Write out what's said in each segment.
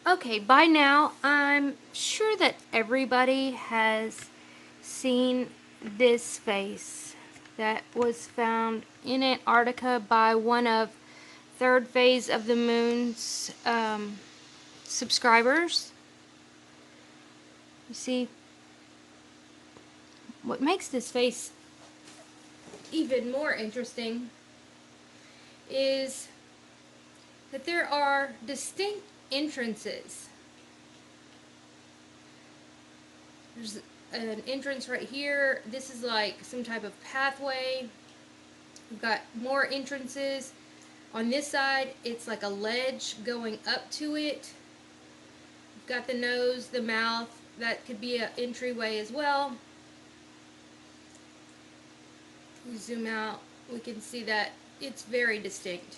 Okay, by now I'm sure that everybody has seen this face that was found in Antarctica by one of third phase of the moon's subscribers. You see, what makes this face even more interesting is that there are distinct entrances. There's an entrance right here. This is like some type of pathway. We've got more entrances. On this side, it's like a ledge going up to it. We've got the nose, the mouth. That could be an entryway as well. We zoom out, we can see that it's very distinct.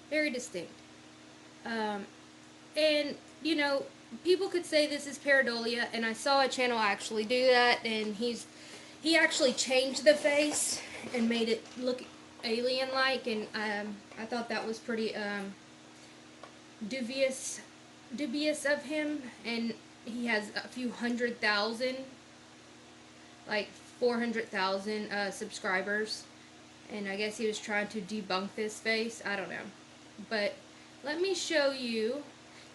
Very distinct. And, you know, people could say this is pareidolia, and I saw a channel actually do that, and he actually changed the face and made it look alien-like, and I thought that was pretty dubious of him. And he has a few 100,000, like 400,000 subscribers, and I guess he was trying to debunk this face. I don't know, but let me show you.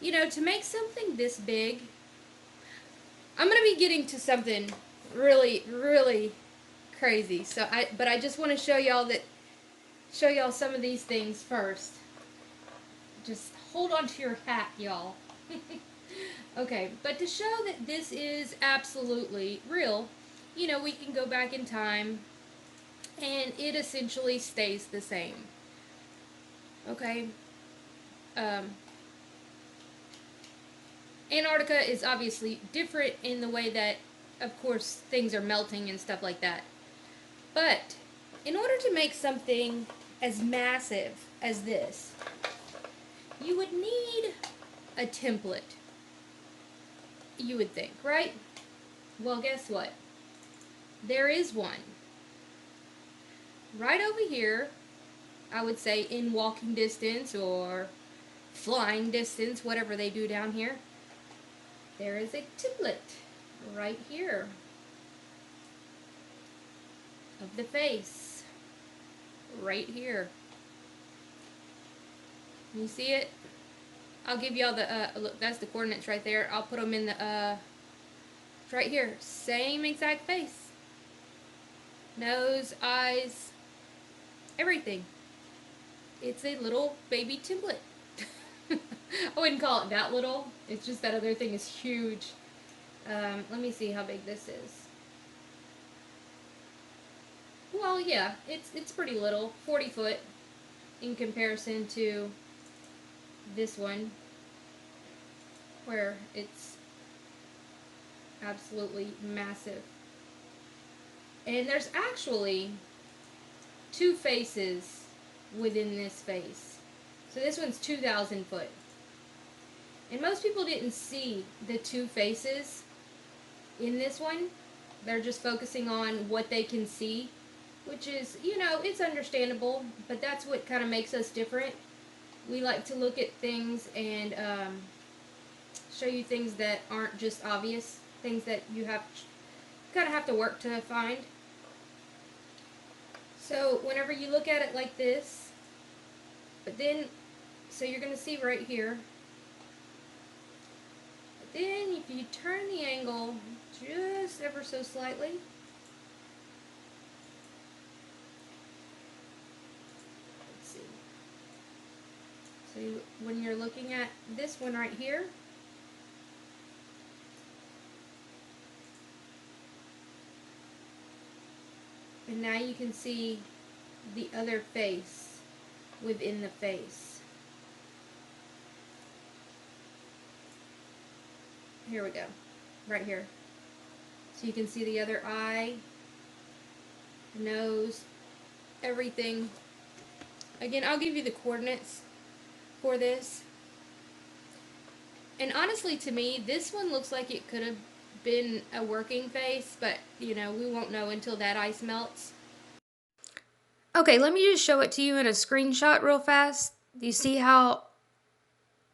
You know, to make something this big, I'm gonna be getting to something really crazy. But I just want to show y'all some of these things first. Just hold on to your hat, y'all. Okay, but to show that this is absolutely real, you know, we can go back in time and it essentially stays the same. Okay? Antarctica is obviously different in the way that, of course, things are melting and stuff like that. But in order to make something as massive as this, you would need a template. You would think, right? Well, guess what? There is one. Right over here, I would say in walking distance or flying distance, whatever they do down here, there is a template right here of the face. Right here. You see it? I'll give y'all the, look, that's the coordinates right there. I'll put them in the, right here. Same exact face. Nose, eyes, everything. It's a little baby template. I wouldn't call it that little. It's just that other thing is huge. Let me see how big this is. Well, yeah, it's pretty little. 40 foot in comparison to this one, where it's absolutely massive. And there's actually two faces within this face. So this one's 2,000 foot. And most people didn't see the two faces in this one. They're just focusing on what they can see, which is, you know, it's understandable, but that's what kind of makes us different. We like to look at things and show you things that aren't just obvious, things that you kind of have to work to find. So whenever you look at it like this, but then, so you're going to see right here, but then if you turn the angle just ever so slightly, let's see, so when you're looking at this one right here, and now you can see the other face within the face. Here we go. Right here. So you can see the other eye, nose, everything. Again, I'll give you the coordinates for this. And honestly, to me, this one looks like it could have been a working face, but, you know, we won't know until that ice melts. Okay, let me just show it to you in a screenshot real fast. Do you see how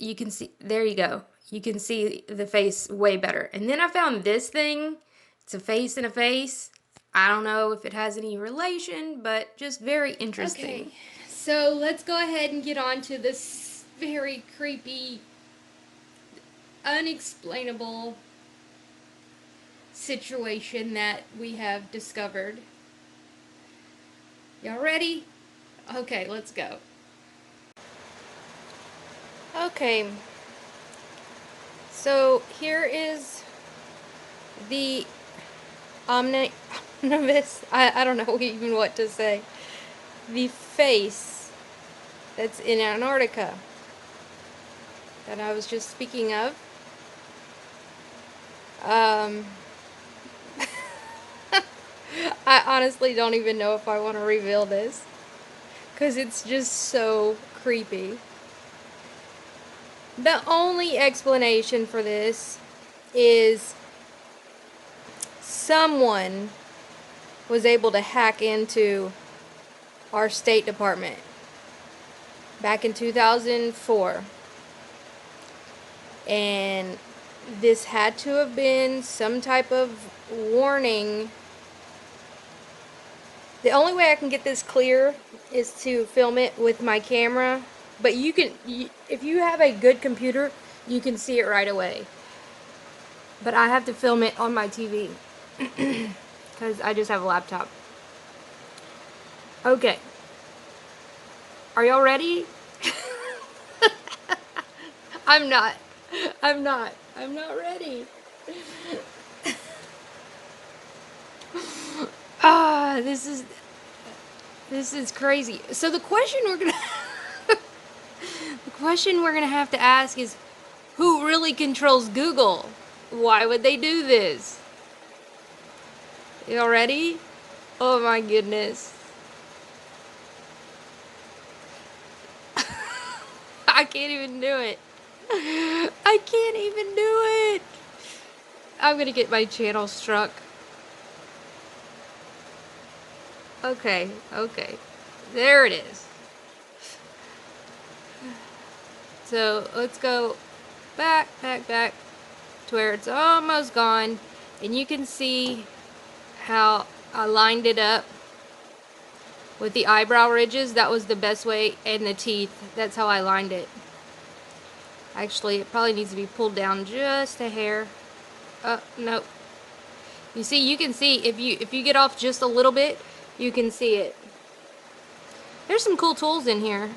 you can see, there you go. You can see the face way better. And then I found this thing. It's a face and a face. I don't know if it has any relation, but just very interesting. Okay, so let's go ahead and get on to this very creepy, unexplainable situation that we have discovered. Y'all ready? Okay, let's go. Okay, so here is the omnibus, I don't know even what to say, the face that's in Antarctica that I was just speaking of. I honestly don't even know if I want to reveal this, because it's just so creepy. The only explanation for this is someone was able to hack into our State Department back in 2004. And this had to have been some type of warning. The only way I can get this clear is to film it with my camera. But you can, if you have a good computer, you can see it right away. But I have to film it on my TV because I just have a laptop. Okay. Are y'all ready? I'm not ready. This is crazy. So the question we're gonna have to ask is, who really controls Google? Why would they do this? Y'all ready? Oh my goodness. I can't even do it. I can't even do it. I'm gonna get my channel struck. Okay. There it is. So let's go back to where it's almost gone. And you can see how I lined it up with the eyebrow ridges. That was the best way, and the teeth. That's how I lined it. Actually, it probably needs to be pulled down just a hair. Nope. You see, you can see if you get off just a little bit, you can see it. There's some cool tools in here.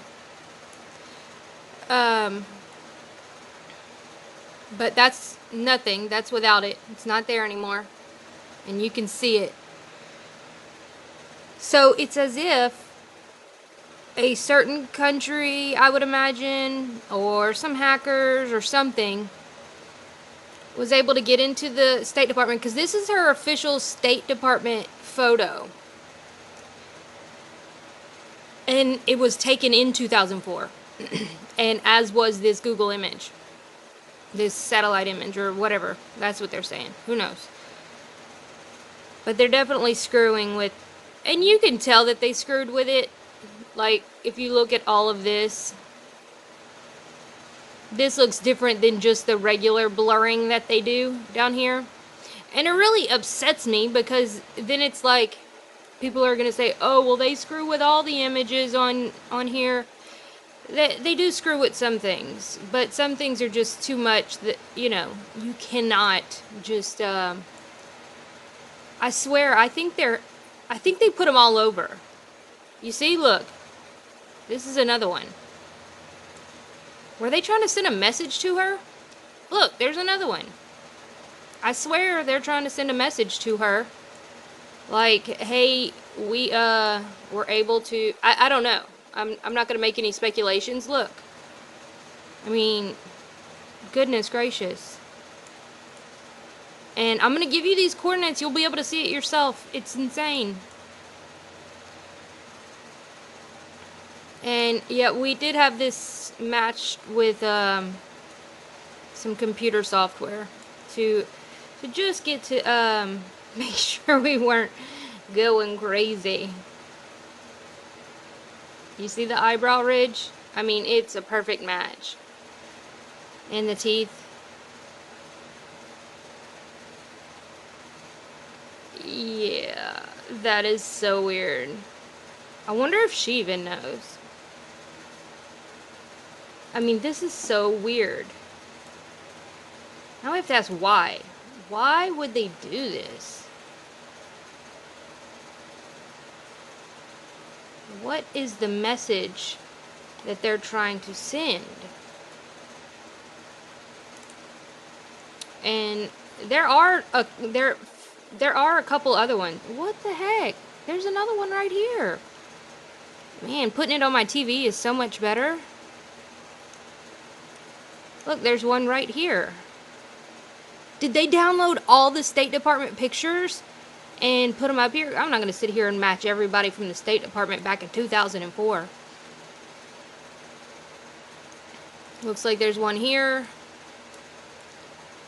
But that's nothing. That's without it. It's not there anymore. And you can see it. So it's as if a certain country, I would imagine, or some hackers or something, was able to get into the State Department, because this is her official State Department photo. And it was taken in 2004. And as was this Google image. This satellite image or whatever. That's what they're saying. Who knows? But they're definitely screwing with... And you can tell that they screwed with it. Like, if you look at all of this, this looks different than just the regular blurring that they do down here. And it really upsets me, because then it's like, people are going to say, oh, well, they screw with all the images on here. They do screw with some things, but some things are just too much that, you know, you cannot just, I swear, I think they put them all over. You see, look, this is another one. Were they trying to send a message to her? Look, there's another one. I swear they're trying to send a message to her. Like, hey, we, were able to, I don't know. I'm not going to make any speculations. Look. I mean, goodness gracious. And I'm going to give you these coordinates. You'll be able to see it yourself. It's insane. And, yeah, we did have this matched with some computer software to just get to make sure we weren't going crazy. You see the eyebrow ridge? I mean, it's a perfect match. in the teeth. Yeah, that is so weird. I wonder if she even knows. I mean, this is so weird. Now I have to ask why. Why would they do this? What is the message that they're trying to send? And there are a couple other ones. What the heck? There's another one right here. Man, putting it on my TV is so much better. Look, there's one right here. Did they download all the State Department pictures and put them up here? I'm not going to sit here and match everybody from the State Department back in 2004. Looks like there's one here.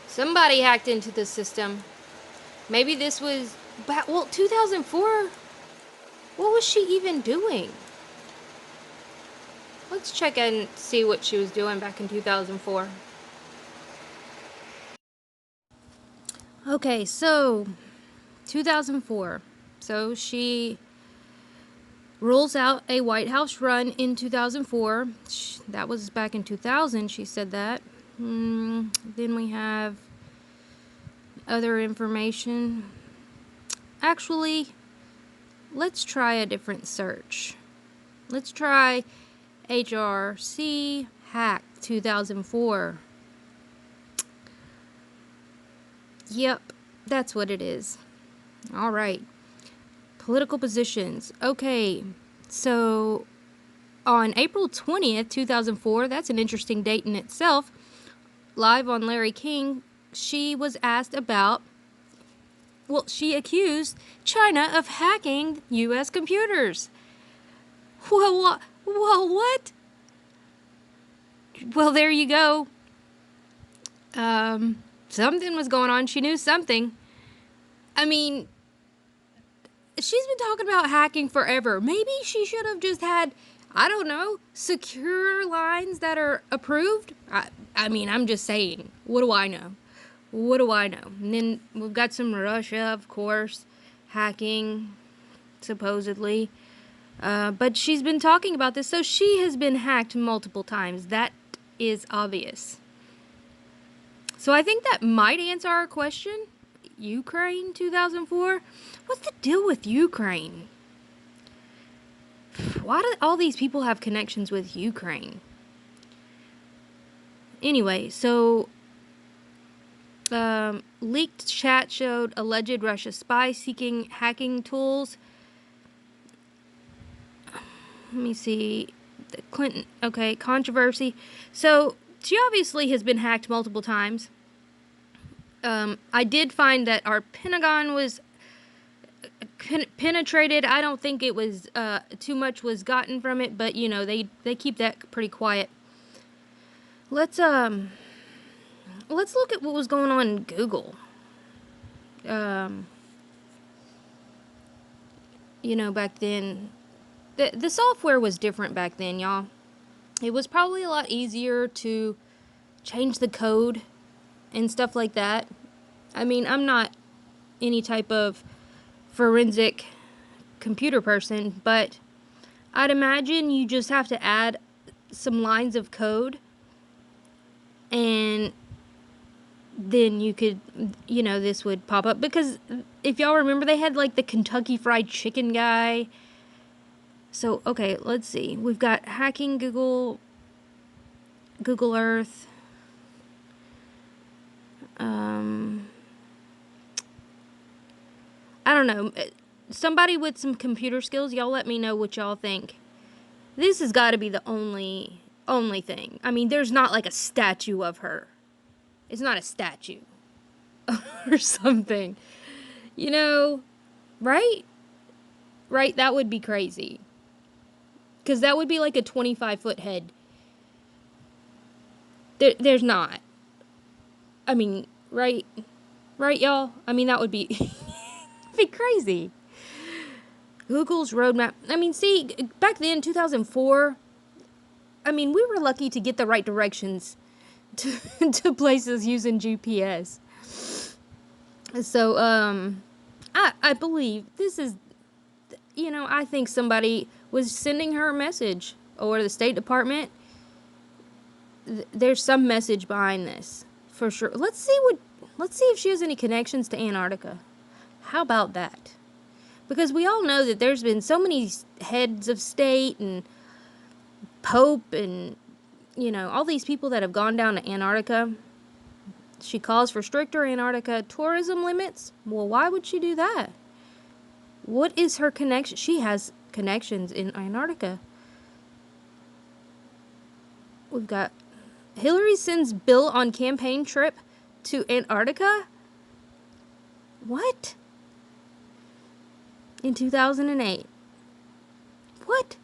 Somebody hacked into the system. Maybe this was... Well, 2004? What was she even doing? Let's check and see what she was doing back in 2004. Okay, so 2004. So she rules out a White House run in 2004. That was back in 2000, she said that. Then we have other information. Actually, let's try a different search. Let's try HRC hack 2004. Yep, that's what it is. All right. Political positions. Okay, so on April 20th, 2004, that's an interesting date in itself, live on Larry King, she was asked about, well, she accused China of hacking U.S. computers. Well, what? Well, there you go. Something was going on. She knew something. I mean, she's been talking about hacking forever. Maybe she should have just had, I don't know, secure lines that are approved. I mean, I'm just saying. What do I know? What do I know? And then we've got some Russia, of course, hacking, supposedly. But she's been talking about this, so she has been hacked multiple times. That is obvious. So I think that might answer our question. Ukraine 2004? What's the deal with Ukraine? Why do all these people have connections with Ukraine? Anyway, so leaked chat showed alleged Russia spy seeking hacking tools. Let me see. The Clinton, okay, controversy. So she obviously has been hacked multiple times. I did find that our Pentagon was penetrated. I don't think it was too much was gotten from it, but you know they keep that pretty quiet. Let's look at what was going on in Google. You know, back then, the software was different back then, y'all. It was probably a lot easier to change the code and stuff like that. I mean, I'm not any type of forensic computer person, but I'd imagine you just have to add some lines of code and then you could, you know, this would pop up. Because if y'all remember, they had like the Kentucky Fried Chicken guy. So, okay, let's see. We've got hacking Google Earth. I don't know. Somebody with some computer skills, y'all let me know what y'all think. This has got to be the only thing. I mean, there's not like a statue of her. It's not a statue. Or something. You know, right? Right, that would be crazy. Because that would be like a 25-foot head. There's not. I mean, right? Right, y'all? I mean, that would be... be crazy. Google's roadmap. I mean, see, back then, 2004, I mean, we were lucky to get the right directions to places using GPS. So, I believe this is, I think somebody was sending her a message, or the State Department. There's some message behind this, for sure. Let's see if she has any connections to Antarctica. How about that? Because we all know that there's been so many heads of state and Pope and, all these people that have gone down to Antarctica. She calls for stricter Antarctica tourism limits. Well, why would she do that? What is her connection? She has connections in Antarctica. We've got Hillary sends bill on campaign trip to Antarctica. What? In 2008. What?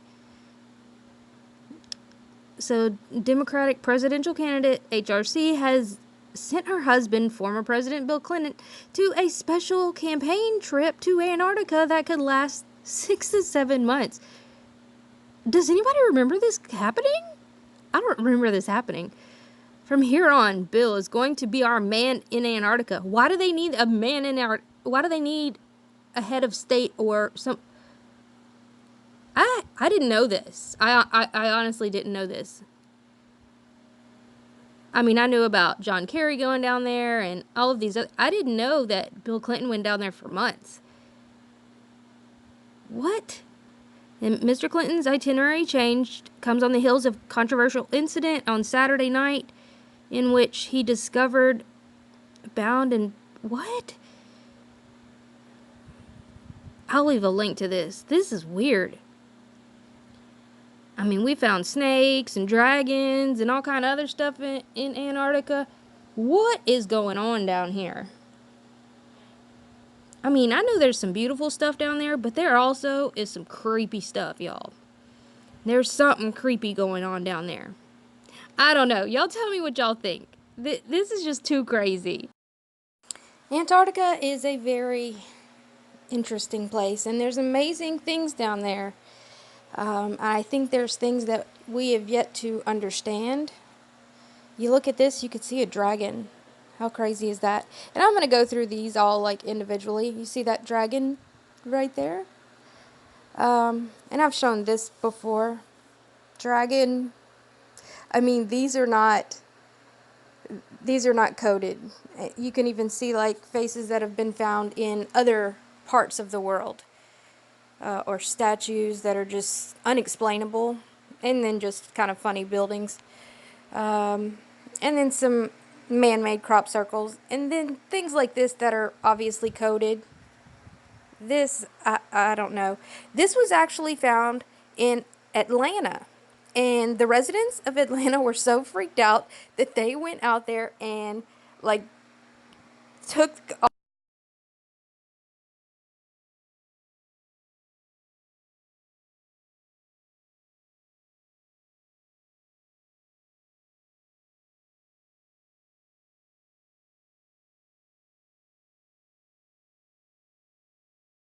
So, Democratic presidential candidate HRC has sent her husband, former President Bill Clinton, to a special campaign trip to Antarctica that could last 6 to 7 months. Does anybody remember this happening? I don't remember this happening. From here on, Bill is going to be our man in Antarctica. Why do they need a man in Antarctica? Why do they need a head of state or some? I didn't know this. I honestly didn't know this. I mean, I knew about John Kerry going down there and all of these. I didn't know that Bill Clinton went down there for months. What? And Mr. Clinton's itinerary changed comes on the heels of controversial incident on Saturday night in which he discovered bound in what? I'll leave a link to this. This is weird. I mean, we found snakes and dragons and all kind of other stuff in Antarctica. What is going on down here? I mean, I know there's some beautiful stuff down there, but there also is some creepy stuff, y'all. There's something creepy going on down there. I don't know. Y'all tell me what y'all think. This is just too crazy. Antarctica is a very interesting place, and there's amazing things down there. I think there's things that we have yet to understand. You look at this, you could see a dragon. How crazy is that? And I'm going to go through these all like individually. You see that dragon right there? And I've shown this before. Dragon. I mean, these are not coded. You can even see like faces that have been found in other parts of the world. Or statues that are just unexplainable, and then just kind of funny buildings, and then some man-made crop circles, and then things like this that are obviously coded. This, I don't know. This was actually found in Atlanta, and the residents of Atlanta were so freaked out that they went out there and like took